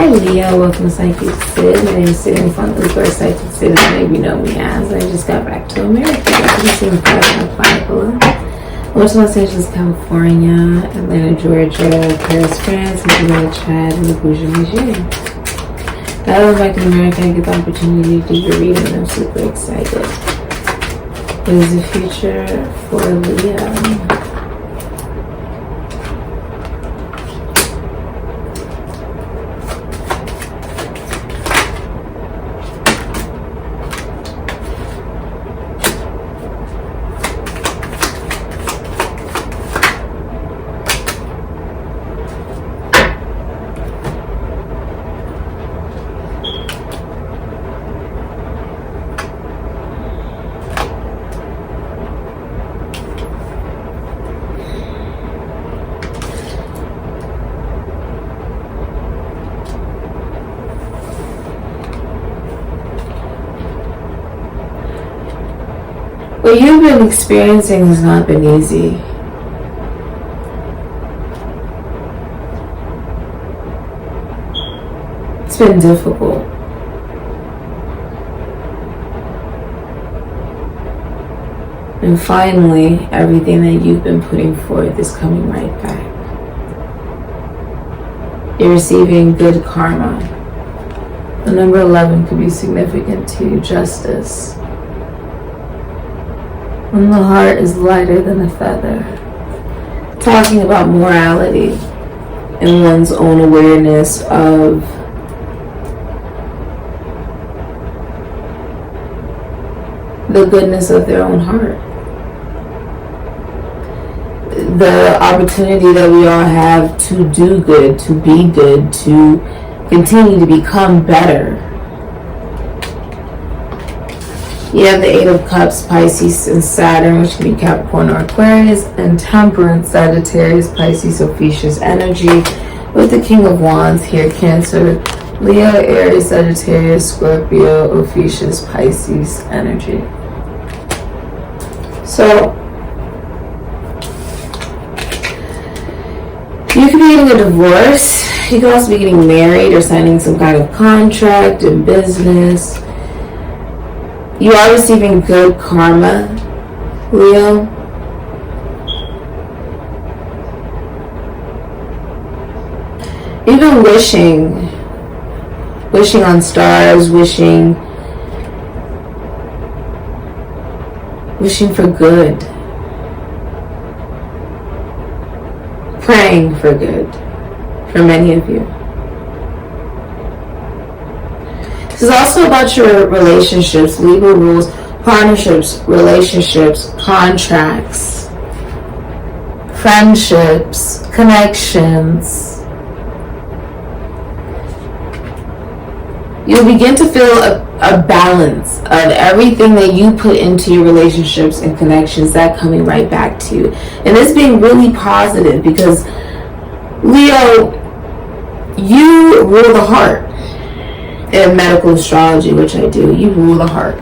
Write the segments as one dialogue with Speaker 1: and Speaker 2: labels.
Speaker 1: Hi Leo, welcome to SIKIKSYD. My name is Sid and Fun Luke, or SIKIKSYD as maybe you know me as. I just got back to America. I'm seeing Florida. I went to Los Angeles, California, Atlanta, Georgia, Paris, France, Madrid, Chad, and Abuja, Nigeria. Now that I'm back in America, I get the opportunity to do your reading, and I'm super excited. What is the future for Leo? What you've been experiencing has not been easy. It's been difficult. And finally, everything that you've been putting forth is coming right back. You're receiving good karma. The number 11 could be significant to justice. When the heart is lighter than a feather. Talking about morality and one's own awareness of the goodness of their own heart. The opportunity that we all have to do good, to be good, to continue to become better. You have the Eight of Cups, Pisces, and Saturn, which can be Capricorn or Aquarius, and Temperance, Sagittarius, Pisces, Ophiuchus energy, with the King of Wands here, Cancer, Leo, Aries, Sagittarius, Scorpio, Ophiuchus, Pisces energy. So, you could be getting a divorce. You could also be getting married or signing some kind of contract in business. You are receiving good karma, Leo. You've been wishing on stars, wishing for good, praying for good for many of you. This is also about your relationships, legal rules, partnerships, relationships, contracts, friendships, connections. You'll begin to feel a balance of everything that you put into your relationships and connections, that coming right back to you. And this being really positive because, Leo, you rule the heart. In medical astrology, which I do, you rule the heart.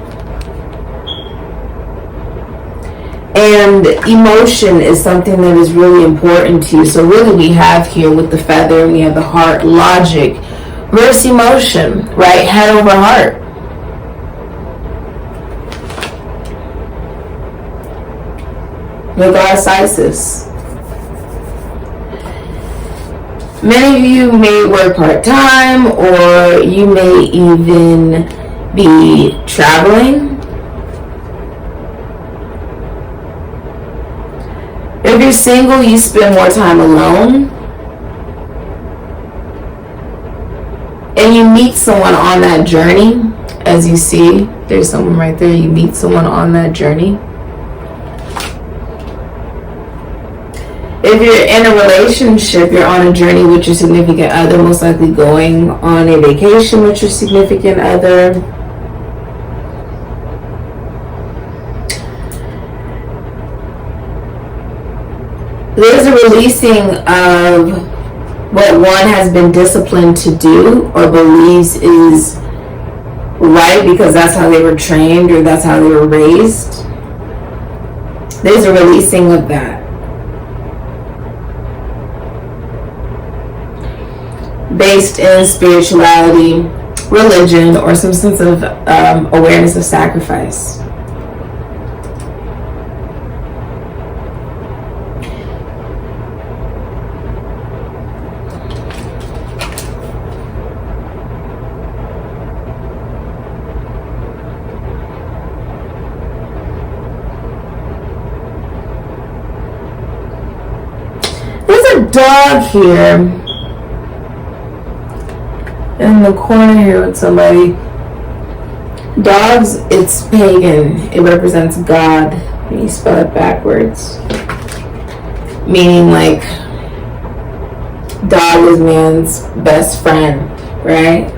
Speaker 1: And emotion is something that is really important to you. So really we have here with the feather, we have the heart, logic, versus emotion, right? Head over heart. Regards Isis. Many of you may work part-time, or you may even be traveling. If you're single, you spend more time alone. And you meet someone on that journey. As you see, there's someone right there. You meet someone on that journey. If you're in a relationship, you're on a journey with your significant other, most likely going on a vacation with your significant other. There's a releasing of what one has been disciplined to do or believes is right because that's how they were trained or that's how they were raised. There's a releasing of that. based in spirituality, religion, or some sense of awareness of sacrifice. Dog here in the corner here with somebody. Dogs, it's pagan. It represents God when you spell it backwards, meaning like dog is man's best friend, right?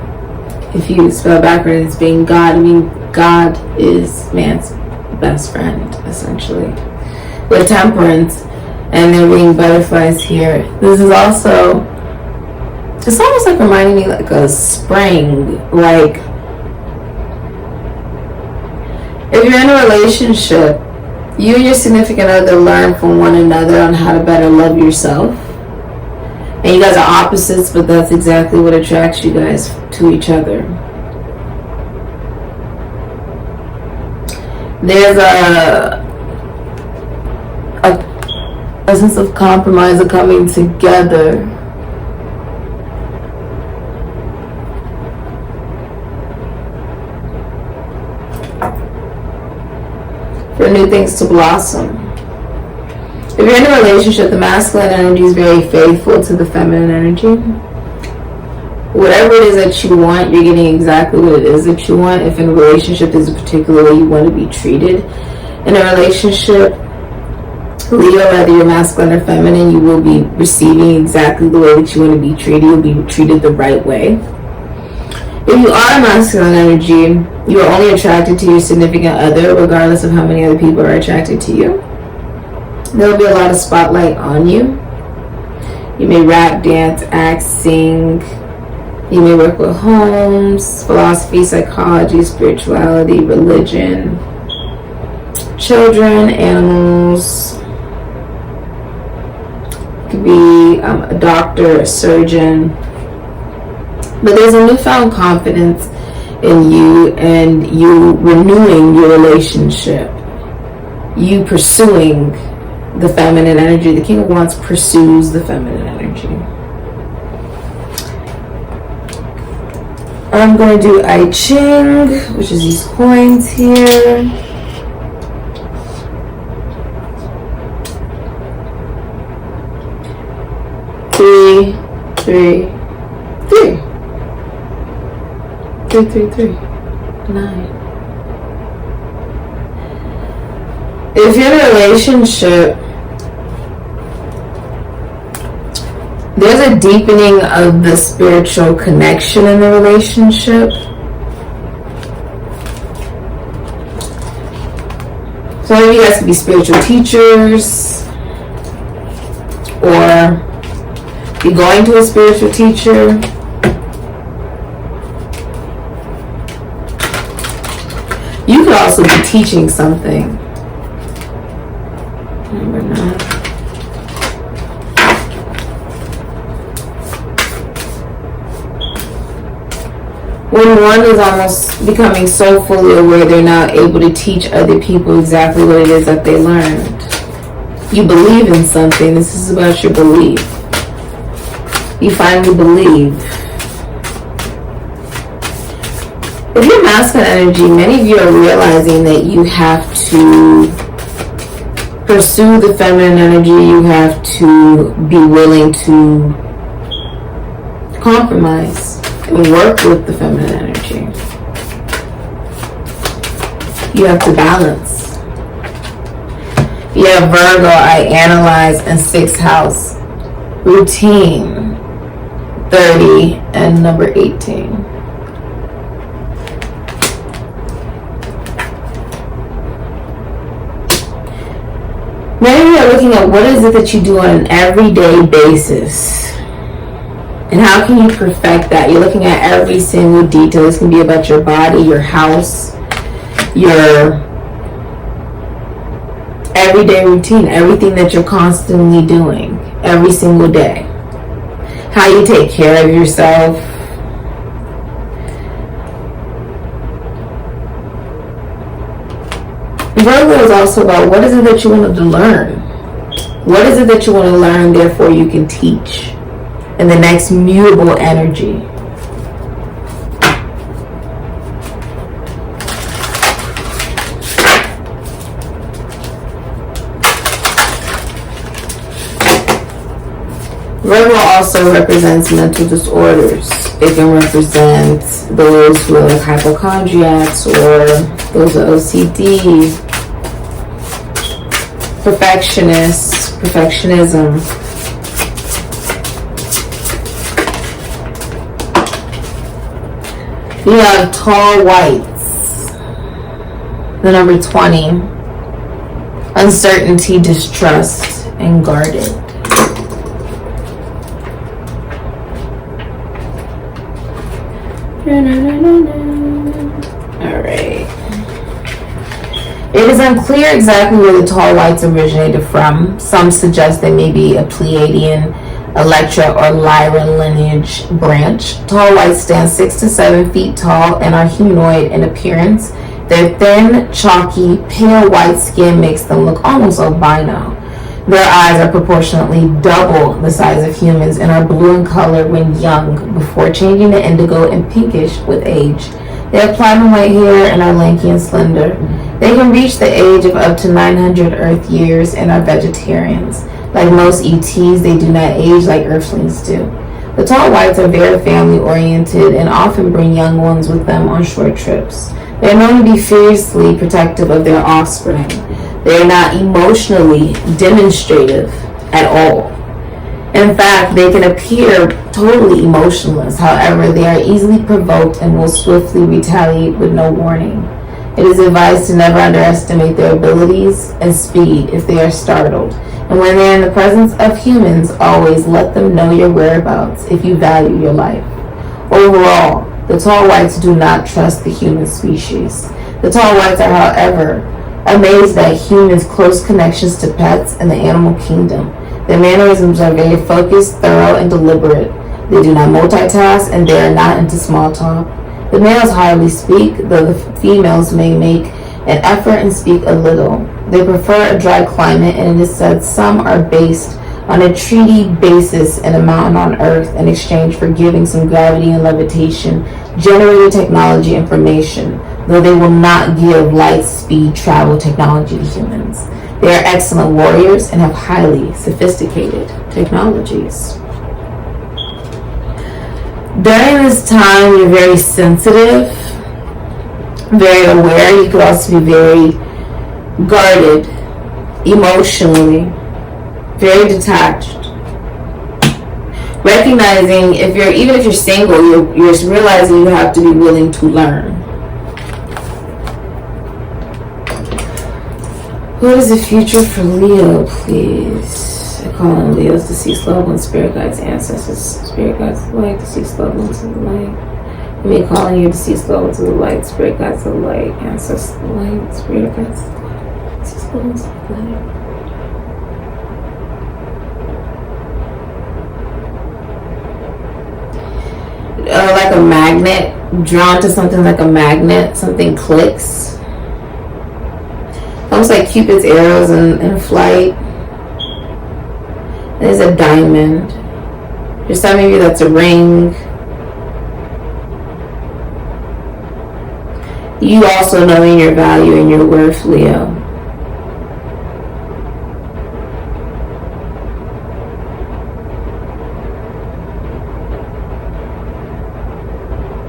Speaker 1: If you spell it backwards, it's being God. I mean, God is man's best friend, essentially. With temperance, and there being butterflies here. This is also, it's almost like reminding me like a spring. Like, if you're in a relationship, you and your significant other learn from one another on how to better love yourself. And you guys are opposites, but that's exactly what attracts you guys to each other. There's a sense of compromise, of coming together. For new things to blossom. If you're in a relationship, the masculine energy is very faithful to the feminine energy. Whatever it is that you want, you're getting exactly what it is that you want. If in a relationship there's a particular way you want to be treated in a relationship, Leo, whether you're masculine or feminine, you will be receiving exactly the way that you want to be treated. You'll be treated the right way. If you are masculine energy, you are only attracted to your significant other, regardless of how many other people are attracted to you. There will be a lot of spotlight on you. You may rap, dance, act, sing. You may work with homes, philosophy, psychology, spirituality, religion, children, animals. Could be a doctor, a surgeon, but there's a newfound confidence in you and you renewing your relationship, you pursuing the feminine energy. The King of Wands pursues the feminine energy. I'm going to do I Ching, which is these coins here. Three, 9. If you're in a relationship, there's a deepening of the spiritual connection in the relationship. So maybe you guys could be spiritual teachers, or be going to a spiritual teacher. You could also be teaching something. Number 9. When one is almost becoming so fully aware, they're now able to teach other people exactly what it is that they learned. You believe in something. This is about your belief. You finally believe. If you're masculine energy, many of you are realizing that you have to pursue the feminine energy. You have to be willing to compromise and work with the feminine energy. You have to balance. You have Virgo, I analyze, and 6th house. Routine. 30 and number 18. Many of you are looking at what is it that you do on an everyday basis, and how can you perfect that? You're looking at every single detail. This can be about your body, your house, your everyday routine, everything that you're constantly doing every single day. how you take care of yourself. Virgo is also about what is it that you want to learn? What is it that you want to learn, therefore you can teach in the next mutable energy? Virgo also represents mental disorders. It can represent those who are like hypochondriacs or those with OCD, perfectionists, perfectionism. You have tall whites, the number 20, uncertainty, distrust, and guarded. Alright. It is unclear exactly where the tall whites originated from. Some suggest they may be a Pleiadian, Electra, or Lyra lineage branch. Tall whites stand 6 to 7 feet tall and are humanoid in appearance. Their thin, chalky, pale white skin makes them look almost albino. Their eyes are proportionately double the size of humans and are blue in color when young, before changing to indigo and pinkish with age. They have platinum white hair and are lanky and slender. They can reach the age of up to 900 Earth years and are vegetarians. Like most ETs, they do not age like Earthlings do. The tall whites are very family-oriented and often bring young ones with them on short trips. They are known to be fiercely protective of their offspring. They are not emotionally demonstrative at all. In fact, they can appear totally emotionless. However, they are easily provoked and will swiftly retaliate with no warning. It is advised to never underestimate their abilities and speed if they are startled. And when they are in the presence of humans, always let them know your whereabouts if you value your life. Overall, the tall whites do not trust the human species. The tall whites are, however, amazed at humans' close connections to pets and the animal kingdom. Their mannerisms are very focused, thorough, and deliberate. They do not multitask, and they are not into small talk. The males hardly speak, though the females may make an effort and speak a little. They prefer a dry climate, and it is said some are based on a treaty basis in a mountain on Earth in exchange for giving some gravity and levitation, generated technology information, though they will not give light speed travel technology to humans. They are excellent warriors and have highly sophisticated technologies. During this time, you're very sensitive, very aware. You could also be very guarded, emotionally, very detached. Recognizing even if you're single, you're realizing you have to be willing to learn. What is the future for Leo, please? I call on Leo's deceased loved ones, spirit guides, ancestors, spirit guides of the light, deceased loved ones of the light. Me calling your deceased loved ones of the light, spirit guides of the light, ancestors of the light, spirit guides of the light, deceased loved ones of the light. Like a magnet, drawn to something like a magnet, something clicks. Almost like Cupid's arrows in flight. There's a diamond. For some of you, that's a ring. You also knowing your value and your worth, Leo.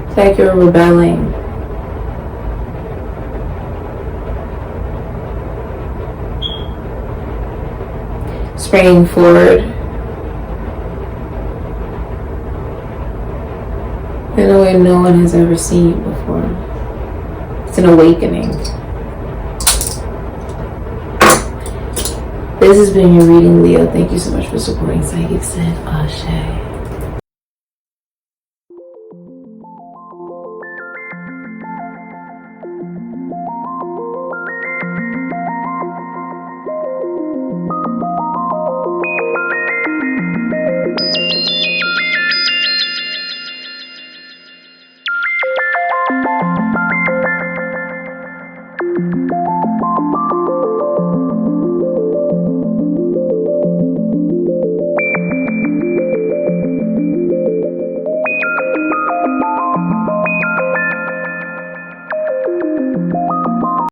Speaker 1: It's like you're rebelling. Springing forward in a way no one has ever seen before. It's an awakening. This has been your reading, Leo. Thank you so much for supporting SIKIKSYD. CASHAPP.